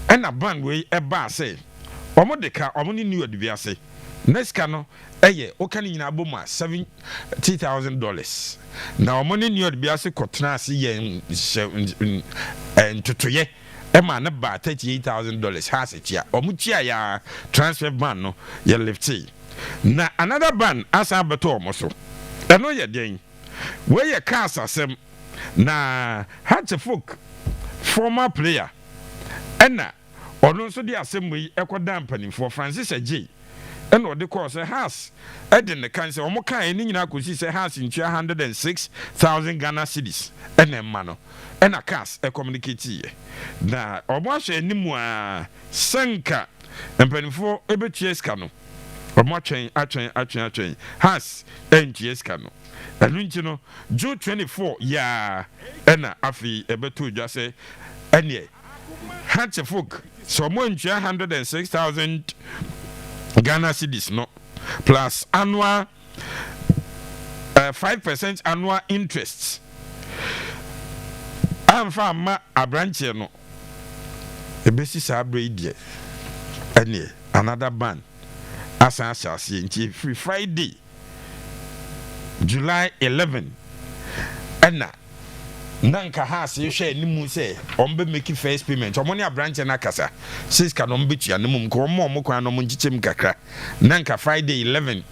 and a band way a bar say omo de ka omo ni new adviase next ka no eye o kan nyina boma $70,000 na omo ni new adviase kotena ase ye ntotoye e ma na ba $38,000 ha se tia omo tia ya transfer ban no ye lifty na another ban asa beto omo so eno ye den we ye ka asasem na Hatchfolk former player ena ono nso di asem ekoda mpanimfo Francis J ena ode call say has eden ne kan say omo kan ni nyina akosi say has in 106,000 Ghana cedis ena ma no ena cas e communicate ye na omo ahwe animu a sanka mpanimfo ebetua ska no omo atwen has entua ska no enu nti no June 24 ya ena afi ebeto dwa say ene Hatchfolk so mo ntua 106,000 Ghana cedis no plus annual 5% annual interest amfa ma abranche no ebesi sa abrade ene another ban asa asase nti free Friday July 11 ena nanka has you share nimu say ombe make first payment omoni abranche na kasa says ka no mbetua no mum ko mo kwan no mungichem kakra nanka Friday 11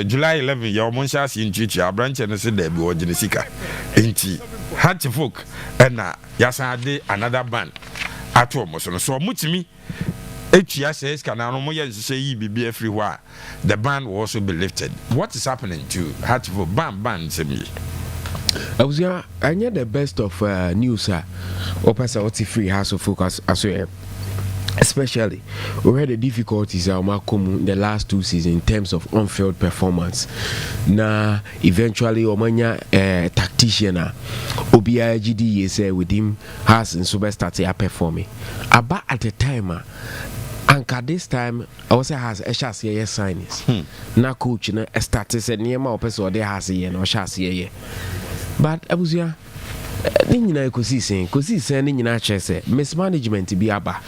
July 11 ya omon sha se ntutua abranche no se da bi ogene sika enti Hatchfolk na yasa de another ban ato mo so mutimi etua says ka na no mo ye say yi bibi everywhere the ban will also be lifted. What is happening to Hatchfolk ban semi? I was I need the best of news or person what's free has to focus as well. Especially we had the difficulties in the last 2 seasons in terms of on-field performance. Now eventually Omanya tactician Obia GD say with him has in super started performing. About at the time Anka this time I was has a chance here signings. Na coach na started said near my person or there has here no chance here. But abusia ni nyina ekosi sen ni nyina chese mismanagement bi aba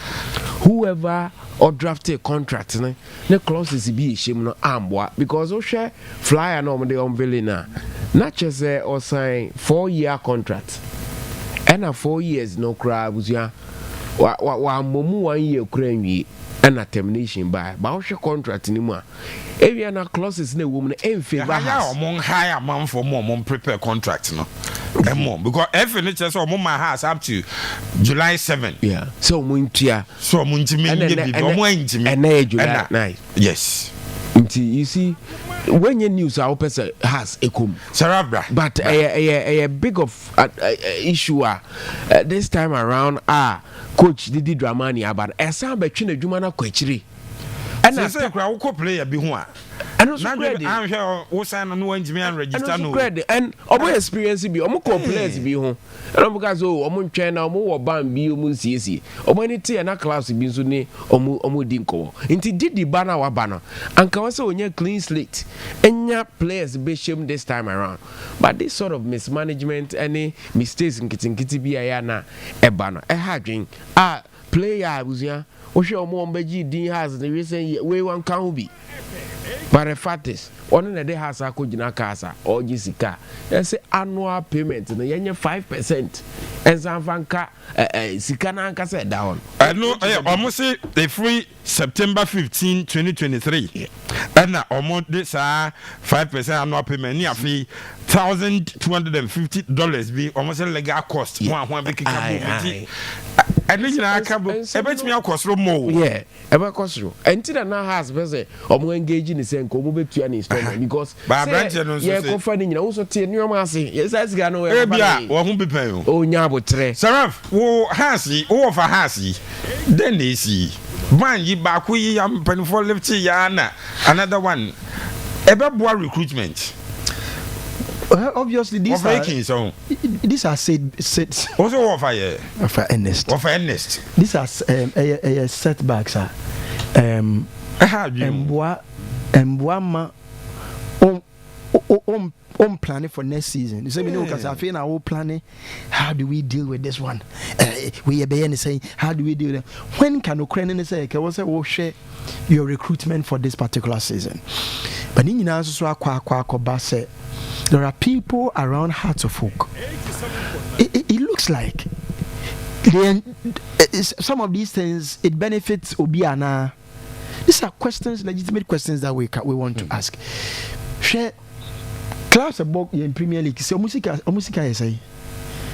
whoever or drafted a contract ne clauses bi ehim no amboa because o hwe flyer no de unveiling na chese or sign 4-year contract and a 4 years no cry abusia wa momu 1 year kura nwie and a termination by Bausha contract anymore. Aviana clauses no woman in favor among higher amount for more prepare contract no because every nature so mama has up to July 7. Yeah. So muntia so muntimi and yes. You see when your news our person has a cum Sarabra but a big of issue this time around coach Didi Dramani about esa between the Jumana kwechiri and I say crowd player be ho and also credit I'm here wo sign no ntimi and register no credit and obo experience bi omo players bi ho and because omo ntwen na omo wo ban bi omo nsiesie omo ni tie na class bi nso ni omo di nko nti Didi bana wa bana anka wase onye clean slate enya players be shame this time around but this sort of mismanagement any mistakes nkitinkiti bi ya na ebana hadwen player abuzia o hwe omo ombeji din has the recent we one can be but the fact is one na dey has akogina kasa or gisika say annual payment na yenye 5% ensanfanka sika na anka say down no almost say the free September 15 2023 and na almost this 5% annual payment ni afi $1,250 be almost legal cost one be kika and you know akabo ebetimi akosro mo yeah ebe kosro enti na has be say omo engage ni say nko omo betua ni installment because ba branch no so yeah ko fa ni nyina wo so tie ni omo ase yes as ga no we bia wo hu bepen o nya abotre Saraf wo hasi wo fa hasi then they see ban yi ba ko yi am pen for lift ya na another one ebe boa recruitment. Obviously these are said also offer earnest these are setbacks planning for next season. You say me know because I feel now planning. How do we deal with this one? We are saying how do we deal with it? When can Ukraine say okay, what's will share your recruitment for this particular season? But in say there are people around Hearts of Oak. It looks like some of these things it benefits Obiana. These are questions, legitimate questions that we want to ask. Share class about in Premier League. So musica say.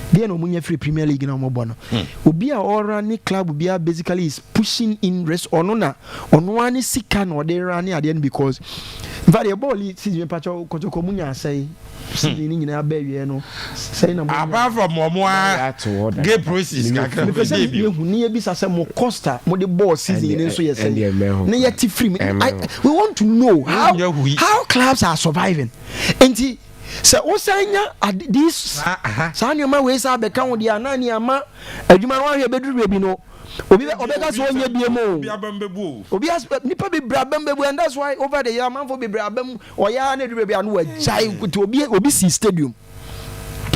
They no money free Premier League na mo bono. Obia ora ni club obia basically is pushing in rest onona onwani sika no dey run at the end because very ball season pacho Kotoko munya say season ni nyina ba wie no say na apart from momo gay process because you ni e bisa say mo Costa mo the ball season ni so yes say na yet free we want to know how clubs are surviving and so osanya this sanyoma we say be kan wo dia na ni ama adwuma no ahwe beduru bi no obeka so onye biemo obi abambebu obi nipa be brabambebu and that's why over the year man for be brabam oya na duru bi anu wajai kuti obi si stadium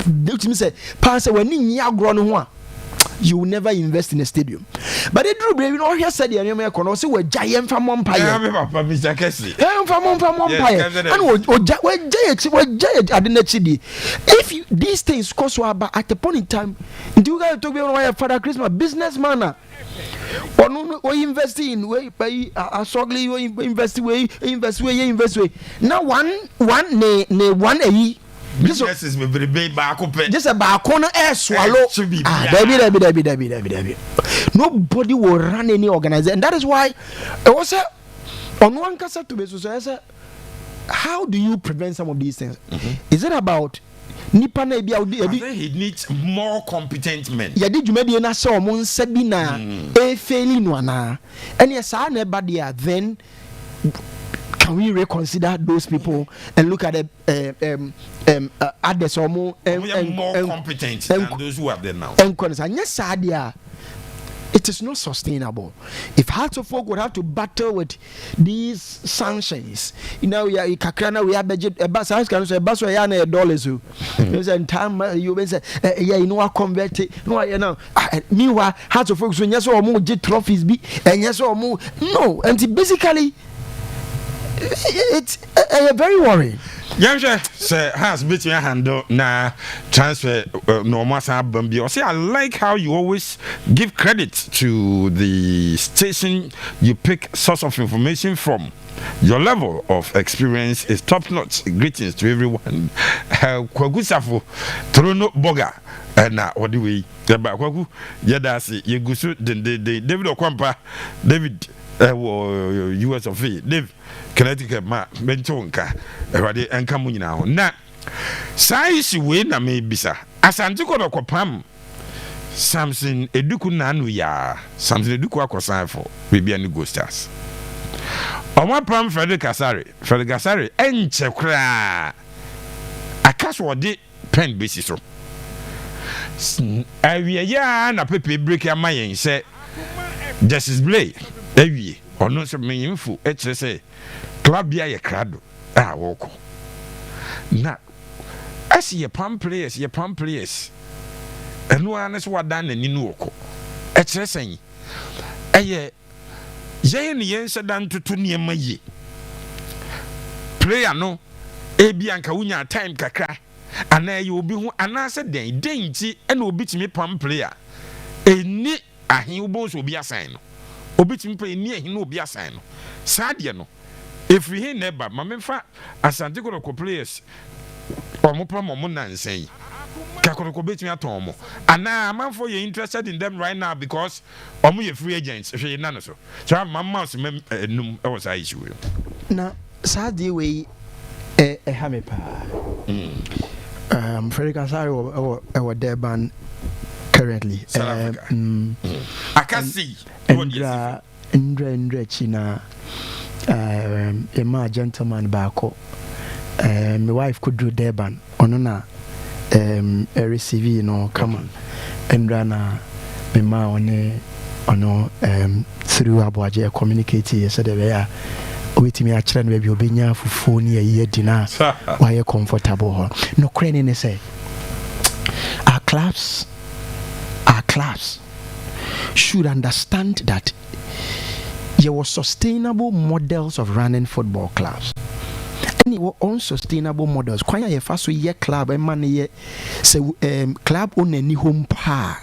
do me say pass when ni agro no ho a you will never invest in a stadium. But they drew brave, you know, here said the enemy economy was giant from Empire. Mr. Kessie. From Empire. And what I didn't see. If these things cost about at the point in time, do you guys talk about Father Christmas businessman? Or invest in way by a sogly invest way. Now one a business is just a balcony air swallow. Debbie. Nobody will run any organization, and that is why it was on one cassette to be so. How do you prevent some of these things? Is it about nipa na bia I think he needs more competent men. Ya di dwumadi na se omo nsabi na e faili no ana. And yes na eba there then can we reconsider those people and look at the others or more competent than those who are there now? It is not sustainable. If Hearts of Oak would have to battle with these sanctions, you know, we have budget $1 time you say, yeah, you know, I convert it. No, you know, meanwhile, Hearts of Oak, yes, or more trophies be, and yes, or more. No, and basically, it's very worrying. Yamsha say has between handle na transfer normal bambi. I say I like how you always give credit to the station you pick source of information from. Your level of experience is top notch. Greetings to everyone. Kwagusafo Trono Boga na what do we kwagu yedasi yegusu David Okwampa David US of A Dave Connecticut ma bentonka ewade enka mu nyina ho na sai si we na me bisa Asante Kotoko Sampson Eduku nanu ya Sampson Eduku akosan for bibia ni Goldstars Oma pam Frederick Kasare enche kra akaso ode pen besi so awie ya na pepe break amayen se Justice Blay ewie ono so menyimfu ekire se club bia ye krado woko na as ye pam players enu anes wadan na ninu woko ekire sen eye ye ne yen sedan tutu ne maye player no ebi anka wunya time kakra ana ye obi hu ana se den nti ena obi timi pam player eni ahin obo so obi asan no obi timi play ni ahin obi asan no saade no if we hear never mamemfa Asante Kotoko players omo pam omo nansen Kotoko betimi aton mo ana amanfo you interested in them right now because omo ye free agents hwe na no so mamma so num e was issue na saade we hamepa Frederick Kasare or Durban currently I can see Indra China a gentleman bako my wife could do Durban onona a receive no come on Indra na me ma ono through Abuaje communicate said they were obetimi a kyerɛ no baabi obenya fufuo ne ayi adi na wayɛ comfortable hɔ no kora ne say our clubs should understand that there were sustainable models of running football clubs and there were unsustainable models kwanya ye fa so ye club e man ye say club on any home pa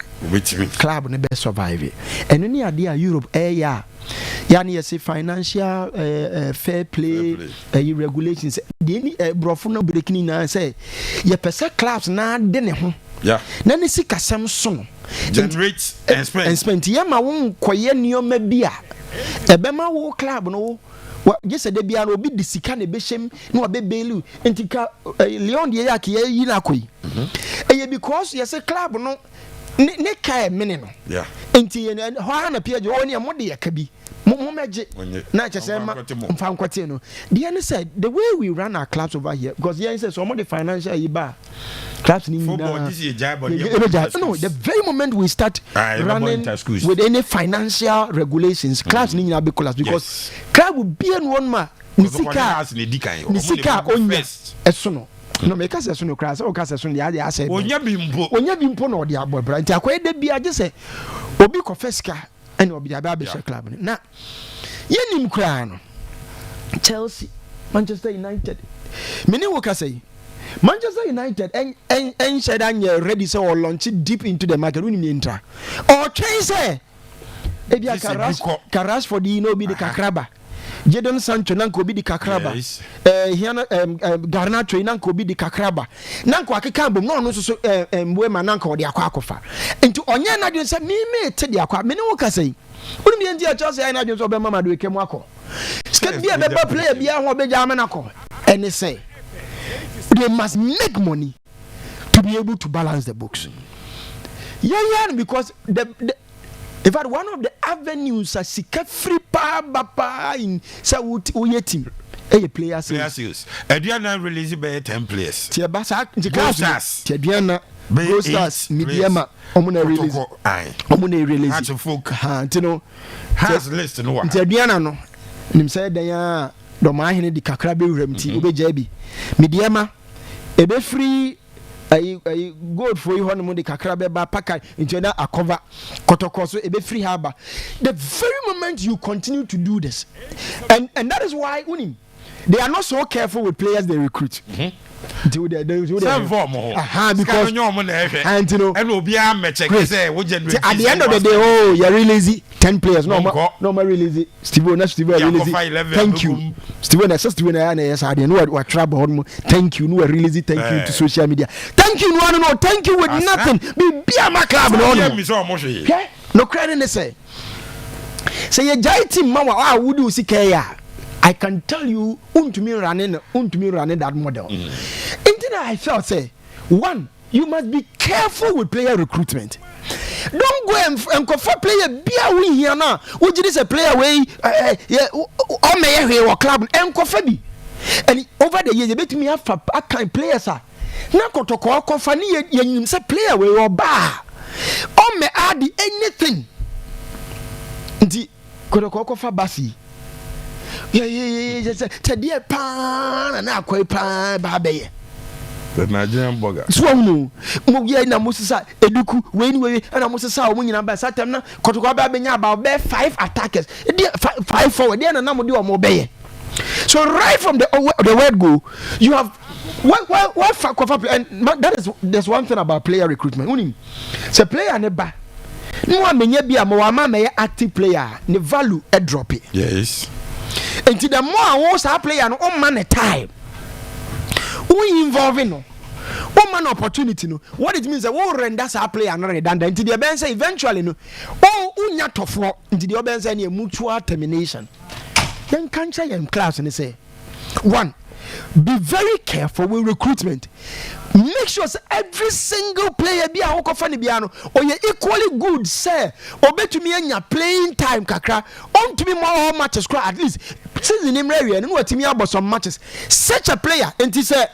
club ne be survive and any idea Europe ya yani say financial fair play regulations the any brofo no breaking na say ye pese clubs na de ne ho yeah na ne sika Samson generate and spend ye ma won koye nioma bia ebema wo club no just say bia no obi disika na be hyem na wa be belu entika Leon de yak ye yi na koyi because ye say club no ne kai mene no yeah enti ho na page wo ne mo de yaka bi mo meje na chese ma mfa nkwate no the said the way we run our clubs over here because here says some of the financial yiba clubs ni football this is a job but no the very moment we start running with any financial regulations clubs ni na be collapse because club will be in one ma nisika onya eso no make us so no class o kasa so ya ya say onya bimpo no de abobra nti akoye da bia je say obi ko feska and obi aba be club na yenim kra no Chelsea Manchester United many wo ka say Manchester United and said and ready so or launch it deep into the market when you enter or train say e bia Karash for the no be the Kakraba Jadon Sancho nanko bi di Kakraba hiana Garnacho nanko bi di Kakraba nanko akeka bom no so we ma nanko de akwa akofa enti onye na de say me te de akwa me ne wo ka say uni bi ndi a Chelsea ai na de so be mama do ekemu akọ sket bi e be player bi a ho be jama na akọ and say they must make money to be able to balance the books because in fact one of the avenues are sika free pa in Saudi team players Adriana release by 10 players tie ba sa Goldstars tie Adriana Goldstars mediama omuna release hat folk ntino has list no one tie Adriana no nim say dan ya do ma hene di kakra be wuram ti obeja bi mediama ebe free I gold for you honeymoon the kakrabe ba paka into a cover Kotoko so ebe free harbor the very moment you continue to do this and that is why they are not so careful with players they recruit because at the end of the day you're really lazy 10 players no more release Steve release thank you Steve yes I know what trouble thank you no release thank you to social media thank you no thank you with nothing be my club no credit say you jai team mama would you see care I can tell you untumi running that model until I felt say one you must be careful with player recruitment. Don't go and go for player bia we here now. We just a player way o me here or club and go for bi. And over the years you bet me have kind players are. Na Kotoko ko fa ni ye say player we or ba. O me add anything. Ndi Kotoko ko fa basi. Dear pan and aqua pan babe. The Nigerian burger. Swanu, Mugia na Musasa, Eduku, Wainway, and I must say, winning about Saturn, Kotoko Babenya about 5 attackers, 5 forward, then a number do a mobile. So, right from the word go, you have what fuck of and there's one thing about player recruitment. It's a player and a bar. No one may be a more active player, the value a drop it. Yes. And to the more I was a player no man a time. We involving no one man opportunity no. What it means that we render our player and redundant. Into the bench eventually no. Oh, unya tofo into the bench any mutual termination. Then can't say in class and say one. Be very careful with recruitment. Make sure every single player be a hokofani biano or you equally good, sir. Or bet to me and your playing time, kakra. On to me more matches, at least. Season in area and what to me about some matches. Such a player, and he said,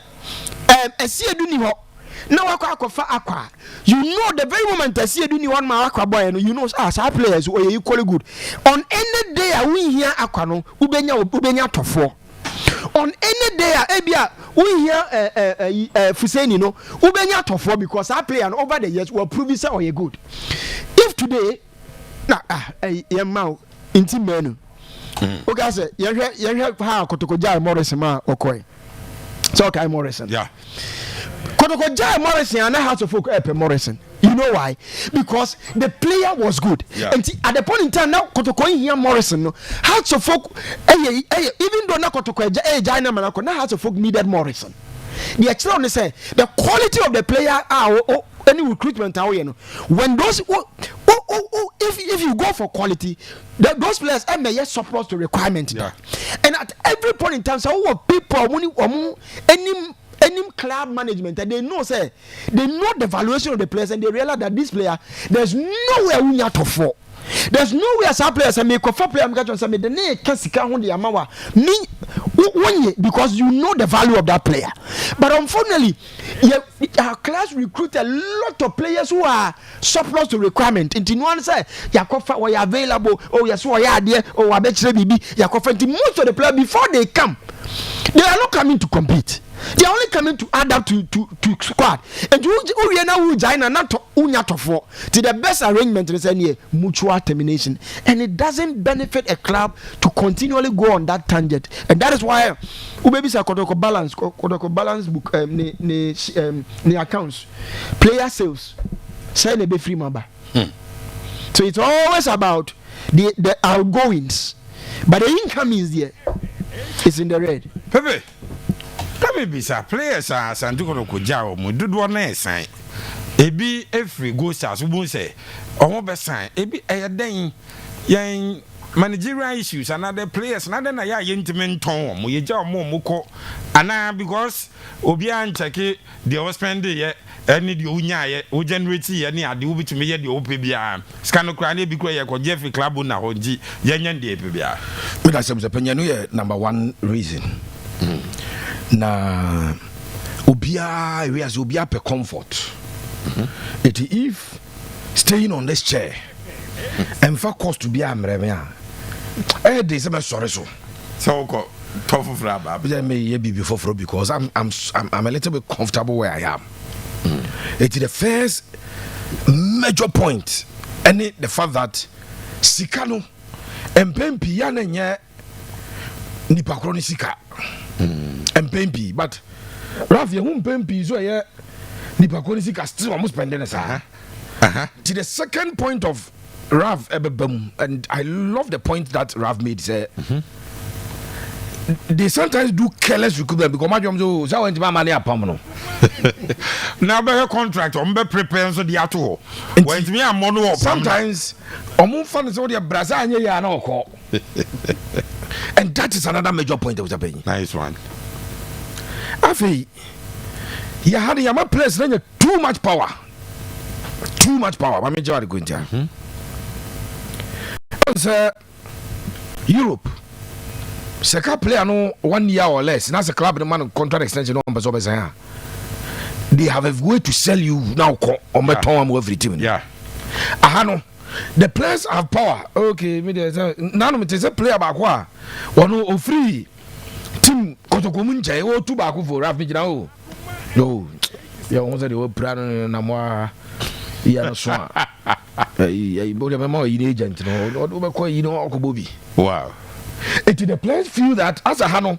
a see a duniho. Now aqua. You know the very moment I see you one my aqua boy, and you know as our players were equally good. On any day I win here aqua no ubenya top 4. On any day Ebia we hear Fuseni no ubenya top 4 because our player and over the years will prove say you good. If today inti menu. Okay, say you how Kotoko Jai Morrison ma okoi. So okay Morrison. Yeah. Kotoko Jai Morrison and House of Folk Morrison. You know why? Because the player was good. Yeah. And at the point in time now Kotoko here Morrison no House of Folk even though na Kotoko Jai na manako na House of Folk needed Morrison. The actually say the quality of the player any recruitment when those if you go for quality those players may surplus to requirement. Yeah. And at every point in time so people any club management and they know the valuation of the players and they realize that this player there's nowhere we are to fall. There's nowhere some players and make a player the name can see me because you know the value of that player. But unfortunately, our class recruit a lot of players who are surplus to requirement. In one say, Yakofa or available, or yes, or there, or Abetre BB, Yakofa. Most of the players before they come, they are not coming to compete. They are only coming to add up to squad. And you now join not to unyato for to the best arrangement is any mutual termination. And it doesn't benefit a club to continually go on that tangent. And that is why Ubebi sa Kotoko balance book the accounts. Player sales. Say be free mamba. So it's always about the outgoings. But the income is there. It's in the red. Pepe. Maybe players are Asante Kotoko Jao mududu na sign. Ebi every Goldstars who say omo be sign. Ebi den yan managerial issues and other players na na ya yentimen ton mo ye ja mo ko ana because obi an check the spend ye any the unya ye o generate ye ni ade wo bitime ye de o pe bia scano kra na bi kra ye ko Jeff club na honji ye nya de pe bia. Me da sem penya no ye number one reason. Na obia we as obia per comfort. If staying on this chair and for cost to be amremia dey say me sorry so ko tough for aba but me be before because I'm a little bit comfortable where I am. It is the first major point and the fact that sikano empempi ya na nye nipa kro ni sika empempi but Raf ye hu empempi so ye nipa kro ni sika still almost spending sa to the second point of Rav and I love the point that Rav made. Say they sometimes do careless recruitment because my job so went to money upon no. Now be contract on be prepare so the ato. When me am mono sometimes omo fan so the Brazil anya ya na oko. And that is another major point that was happening. Nice one. Afi ya had ya place too much power. Too much power. What major are going to? Europe. Seka player no 1 year or less. That's a club the man contract extension on Bazoba. They have a way to sell you now on beton every team. Yeah. Ahano. The players have power. Okay, now me say player back wa. One free team Kotoko munja o two back for Raf me now. No. Ya won say the plan na mo ya no so. Agent no. Wow. It the players feel that as a Hano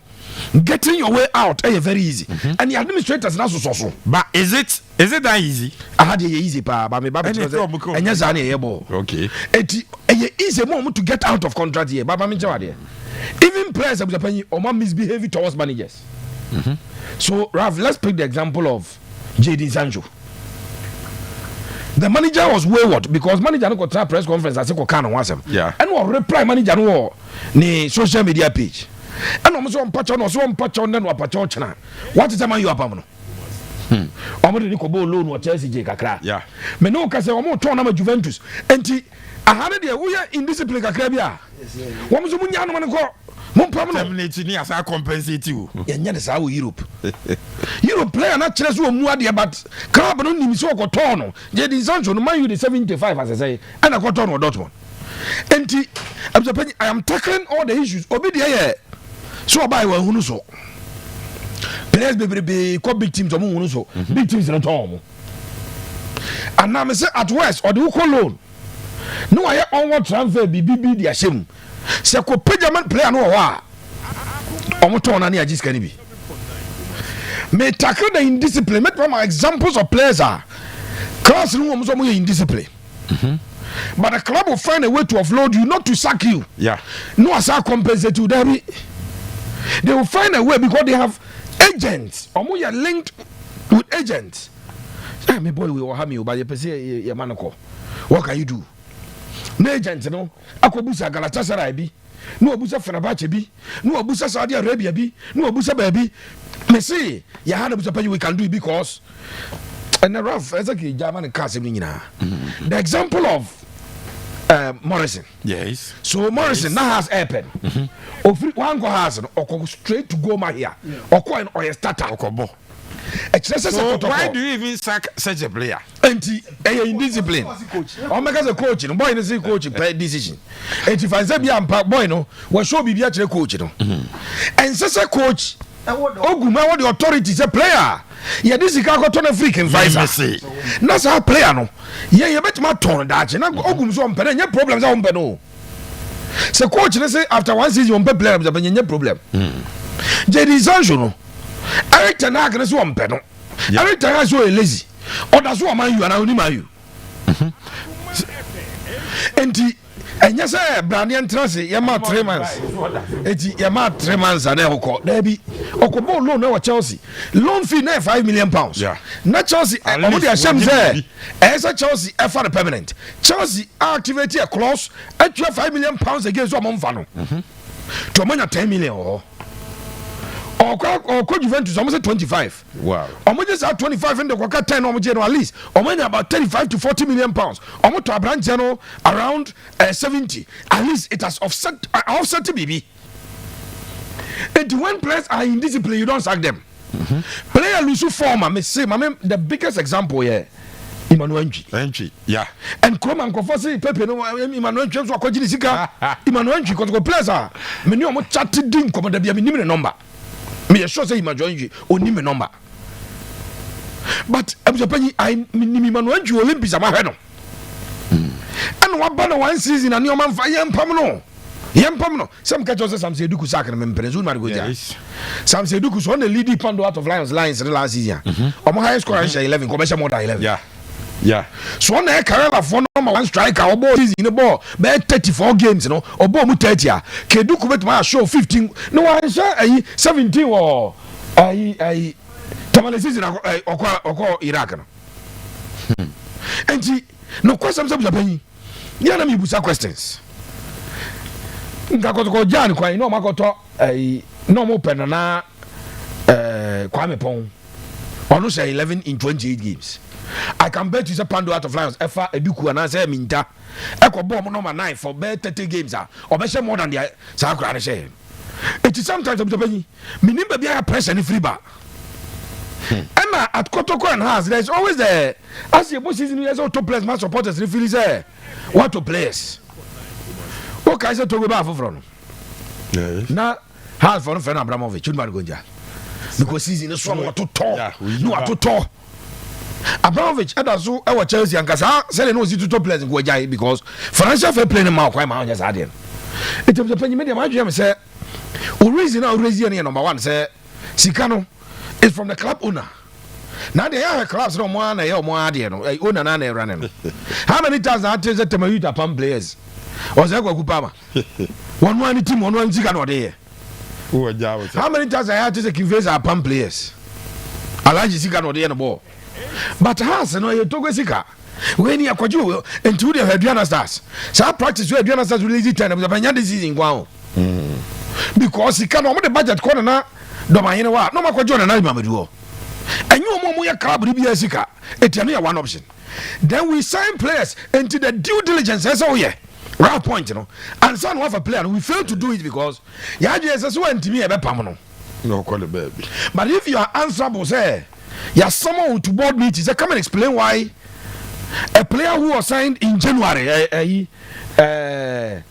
getting your way out is very easy. And the administrators now so. But is it that easy? I had easy but me and yes okay. It is a moment to get out of contract here. Baba me even players are misbehaving towards managers. So Rav, let's pick the example of JD Sancho. The manager was wayward because manager no got press conference as he can once. Yeah. And what reply manager no ni social media page. And almost on patch on so on patch on then patch on chana. What is the man you are pamano? Omo ni ko bo loan wa Chelsea je kakra. Yeah. Me no ka say omo turn na Juventus. Enti ahane de wo ya indiscipline kakra bia. Wo so munya no man ko terminate ni asa compensate you. Yenye de sa wo Europe. Europe player na kire so mu ade but club no nim so okoto no. Je di Sancho no Man U the 75 as I say. And okoto no Dortmund. Enti I am tackling all the issues. Obi de ye. So buy we hunu so. Players be big teams omo hunu so. Big teams no ton. And now me say at worst or the loan. No I onward transfer BBB the ashem. Se ko pajaman player no wa. Omo ton na agis kan bi. Me tackle the indiscipline. Make from examples of players are class no omo so indiscipline. But the club will find a way to offload you, not to sack you. Yeah. No as I compensate you. They will find a way because they have agents. Omo you are linked with agents. Hey, me boy we will have me but you say your manako. What can you do? No agent no. Akobusa Galatasaray bi. No obusa Fenerbahce bi. No obusa Saudi Arabia bi. No obusa baby. Me say you had obusa pay we can do it because and the rough as a German cast the example of Morrison. Yes. So Morrison now has airpen. One go has or straight to go my here or coin or a starter or combo. So why do you even sack such a player? Indiscipline. Oh my God, a coach. No boy is a coach by decision. And if I say be boy no, what show be actually coach no. And such a coach. Oguma what the authorities a player. Yeah, this is go turn a freaking visor. That's how player no. Yeah, you bet my turn that. Na ogum so on pen, problems on pen no. So coach say after one season on player but any problem. JD Sancho no. Every time I can so on pen no. Every time I so lazy. Or that's what man you and I only man you. And yes, Brandon Tracy, Yama 3 months. Yama 3 months and never call. There be Okobo loan no Chelsea. Loan fee now £5 million. Yeah. Not Chelsea. As a Chelsea, for the permanent. Chelsea activate a clause at £5 million against one fano. To money 10 million or could Juventus almost 25. Wow. Almost at 25 in the Waka 10 or at least, or money about 35 to 40 million pounds. Almost to a brand general around 70. At least it has offset to BB. And when players are in discipline, you don't sack them. Player lose form, I may say, the biggest example here. Emmanuel Entry, yeah. And come and confess Pepe no Emmanuel James or Kojini Sika. Emmanuel Entry, because players are many almost chatted dim, come and be a minimum number. Me sure say Imagine only me number. But I'm supposed I Emmanuel Olympics am I no. And what banner one season and your man for yam pamno. Yam pamno. Some catch us some say Eduku sack and membrane go there. Some say Eduku on the leading pando out of lines the last season. Or my highest score 11 commercial more than 11. Yeah. Yeah. So on the Carella for number one striker or ball is in the ball. But 34 games, you know, or ball 30. Keduku bet my show 15. No, I say 17 or I Tamale season or Iraq. And no questions of the penny. Yana mi busa questions. Kotoko Jan kwa no makoto no mo penana Kwame Pong. Ono say 11 in 28 games. I can bet you say Pando out of Lions Efa Eduku and I say Minta Eko bomb number 9 for 30 games or be more than the Sakra say. It is sometimes I'm saying minimum be a press and free bar. Emma at Kotoko and has there's always there as the season years old top players, my supporters refuse there. What to players? What can I say to go back from? Now has for Fen Abramovich, Gonja. Because season is so what to talk. No what to talk. Abramovich adaso e Chelsea ankasa say no si top players go jai because financial fair play no ma kwa ma anya sadin it was the media ma dwem say o reason number 1 say Sikano is from the club owner. Now they have clubs no more na ye mo ade no owner na na run no. How many times that tell say Temayuta pam players o say Kwaku Pama one team one Sikano dey. How many times I had to say Kiveza pam players Alaji Sikano dey no ball. But has no you togo sika when you akwajo into the Adriana Stars so practice where Adriana Stars release 10 but banya this season gwan because he can the budget corner na do ma yin wa no makwajo na mamedu and you mo ya club bi sika etiano ya one option then we sign players into the due diligence as oh yeah Right point, you know. And some have a player, and we fail to do it because yeah, just went to me a pamano. No, call the baby. But if you are answerable, say, yeah, someone to board meetings, come and explain why a player who was signed in January, boy,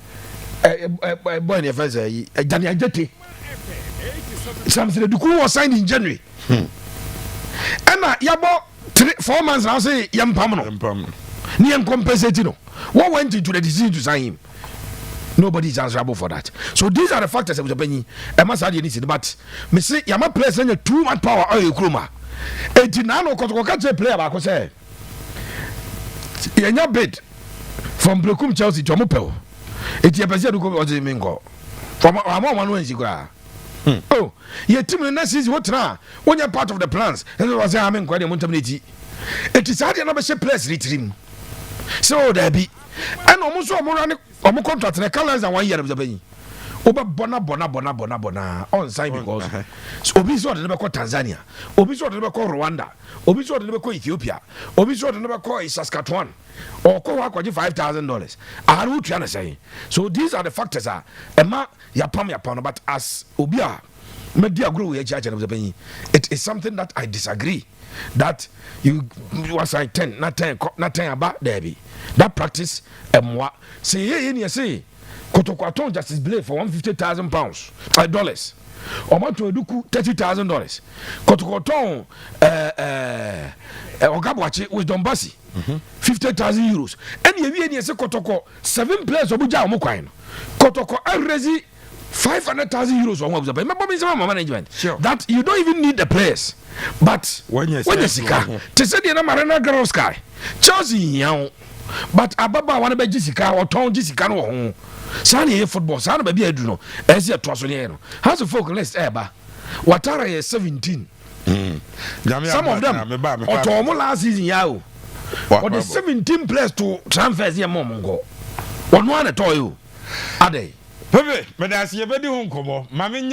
Daniel Jete, Sampson Eduku was signed in January. And yabo 4 months now say yam pamano. Niam compensating. What went into the decision to sign him? Nobody is answerable for that. So these are the factors that was penny. I must add anything, but me say Yama players in a 2-man power or Kruma. 89 or Kotoko player back say. Yanya bid from Blokum Chelsea to Mopel. It's your president who goes to Mingo. From one way you go. Oh, your team in next season what now? When you're part of the plans, and it was I'm in quite a montamity. It is hard enough to place retream. So there be and almost more contract and colors than 1 year of the penny. Oba bona on sign because Obiso never call Tanzania, Obiso never call Rwanda, Obiso never call Ethiopia, Obiso never call Saskatchewan or call $5,000. I would try to say. So these are the factors are Emma Yapam, but as Obia media grow with judge of the penny, it is something that I disagree. That you was like 10 about Debbie. That practice moi say hey say Kotoko justice blade for $150,000 dollars. Or want to Eduku $30,000. Kotoko Ogabwachi with Dombasi 50,000 euros. And you say Kotoko 7 players Obuja Omokwine. Kotoko Alrezi 500,000 euros on what management. Sure. That you don't even need the players. But when you see to say the Marina Girl Sky, Chelsea young, but Ababa want to be Jessica or Tom Jessica no home. Sunny football, son of baby, I do know. As your Tosoniano. How's the folk list ever? Watara is 17. Some of them or Tomo last season, Yao. Or the 17 players to transfer your mom go. One at all you. Are they? Pepe, but that's your baby home, come on. Mammy.